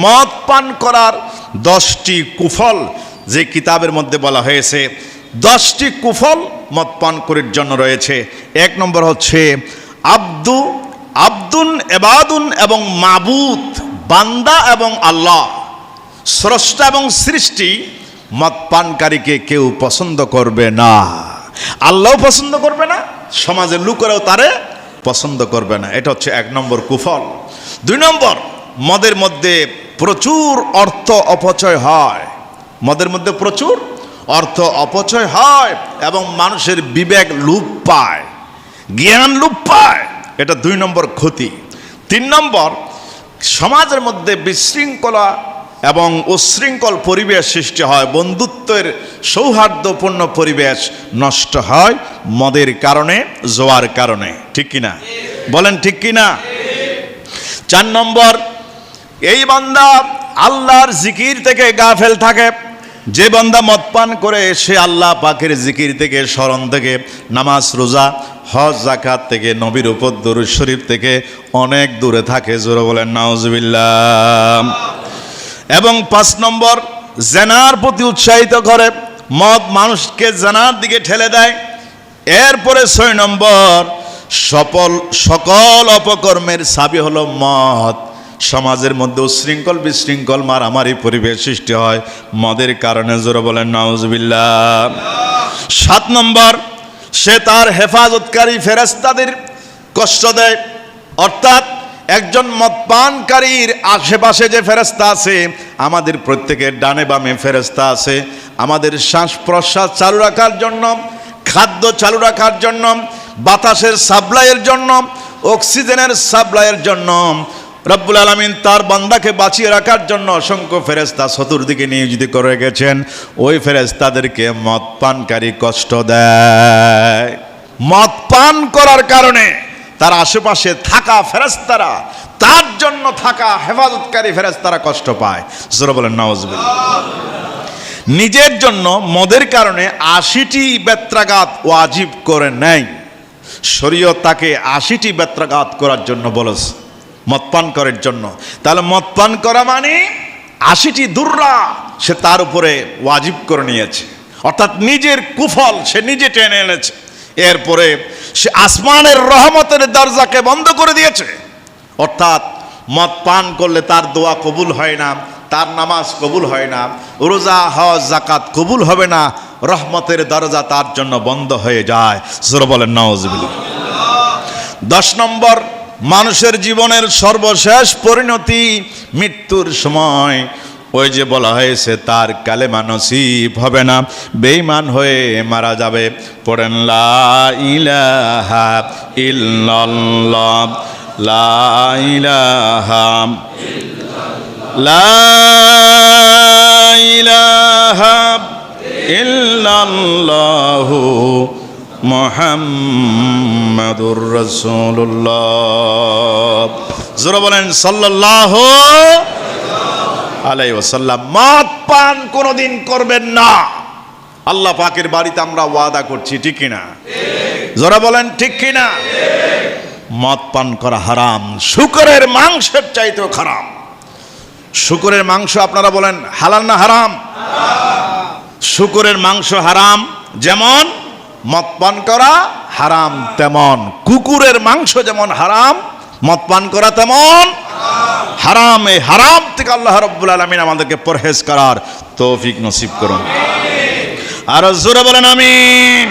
মদ পান করার 10টি কুফল যে কিতাবের মধ্যে বলা হয়েছে, 10টি কুফল মদ পান করার জন্য রয়েছে। 1 নম্বর হচ্ছে আব্দুন এবাদুন এবং মাবুদ, বান্দা এবং আল্লাহ, স্রষ্টা এবং সৃষ্টি। মদ পানকারীকে কেউ পছন্দ করবে না, আল্লাহও পছন্দ করবে না, সমাজের লোকেরাও তারে পছন্দ করবে না। এটা হচ্ছে 1 নম্বর কুফল। 2 নম্বর, মদের মধ্যে প্রচুর অর্থ অপচয় হয়। মদের মধ্যে প্রচুর অর্থ অপচয় হয় এবং মানুষের বিবেক লোপ পায়, জ্ঞান লোপ পায়। এটা 2 নম্বর ক্ষতি। 3 নম্বর, সমাজের মধ্যে বিশৃঙ্খলা এবং উশৃঙ্খল পরিবেশ সৃষ্টি হয়, বন্ধুত্বের সৌহার্দ্যপূর্ণ পরিবেশ নষ্ট হয় মদের কারণে, জোয়ার কারণে। ঠিক কিনা বলেন, ঠিক কিনা? 4 নম্বর, এই বান্দা আল্লাহর জিকির থেকে গাফেল থাকে। যে বান্দা মদ পান করে সে আল্লাহ পাকের জিকির থেকে, স্মরণ থেকে, নামাজ রোজা হজ যাকাত থেকে, নবীর উপর দরুদ শরীফ থেকে অনেক দূরে থাকে। জোরে বলেন নাউজুবিল্লাহ। এবং 5 নম্বর, জেনার প্রতি উৎসাহিত করে। মদ মানুষকে জেনার দিকে ঠেলে দেয়। এরপরে 6 নম্বর, সকল অপকর্মের চাবি হলো মদ। সমাজের মধ্যে উশৃঙ্খল বিশৃঙ্খল মারামারি পরিবেশ সৃষ্টি হয় মদের কারণে। জোরে বলেন নাউজুবিল্লাহ। 7 নম্বর, সে তার হেফাজতকারী ফেরেশতাদের কষ্ট দেয়। অর্থাৎ একজন মদপানকারীর আশেপাশে যে ফেরেশতা আছে, আমাদের প্রত্যেকের ডানে বামে ফেরেশতা আছে। আমাদের শ্বাস প্রশ্বাস চালু রাখার জন্য, খাদ্য চালু রাখার জন্য, বাতাসের সাপ্লাইয়ের জন্য, অক্সিজেনের সাপ্লাইয়ের জন্য রব্বুল আলামিন তার বান্দাকে বাঁচিয়ে রাখার জন্য অসংখ্য ফেরেশতা চতুর্দিকে নিয়োজিত করে গেছেন। ওই ফেরেশতাদেরকে মদ পানকারী কষ্ট দেয়। মদ পান করার কারণে তার আশেপাশে থাকা ফেরেশতারা, তার জন্য থাকা হেফাজতকারী ফেরেশতারা কষ্ট পায়। জোরে বলেন নাউজুবিল্লাহ। নিজের জন্য মদের কারণে 80টি বেত্রাঘাত ওয়াজিব করে নেয়। শরীয়ত তাকে 80টি বেত্রাঘাত করার জন্য বলেছে, মদ পান করার জন্য। তাহলে মদ পান করা মানে 80টি দুর্রা সে তার উপরে ওয়াজিব করে নিয়েছে। অর্থাৎ নিজের কুফল সে নিজে টেনে এনেছে। এরপরে সে আসমানের রহমতের দরজাকে বন্ধ করে দিয়েছে। অর্থাৎ মদ পান করলে তার দোয়া কবুল হয় না, তার নামাজ কবুল হয় না, রোজা হজ যাকাত কবুল হবে না, রহমতের দরজা তার জন্য বন্ধ হয়ে যায়। জোরে বলেন নাউজুবিল্লাহ। 10 নম্বর, মানুষের জীবনের সর্বশেষ পরিণতি মৃত্যুর সময় ওই যে বলা হয়েছে তার কালেমা নসিব হবে না, বেঈমান হয়ে মারা যাবে। পড়েন লা ইলাহা ইল্লাল্লাহ, লা ইলাহা লা ইলাহা ইল্লাল্লাহু মুহাম্মাদুর রাসূলুল্লাহ। জোরে বলেন সাল্লাল্লাহু আলাইহি ওয়াসাল্লাম। মদ পান কোনোদিন করবেন না। আল্লাহ পাকের বাড়িতে আমরা ওয়াদা করছি, ঠিক কিনা? জোরে বলেন ঠিক কিনা? মদ পান করা হারাম, শুকরের মাংসের চাইতেও হারাম। শুকরের মাংস আপনারা বলেন হালাল না হারাম? শুকরের মাংস হারাম যেমন মদ পান করা হারাম, তেমন কুকুরের মাংস যেমন হারাম, মদ পান করা তেমন হারাম। এই হারাম থেকে আল্লাহ রাব্বুল আলামিন আমাদেরকে পরহেজ করার তৌফিক নসিব করুন। আর জোরে বলেন আমিন।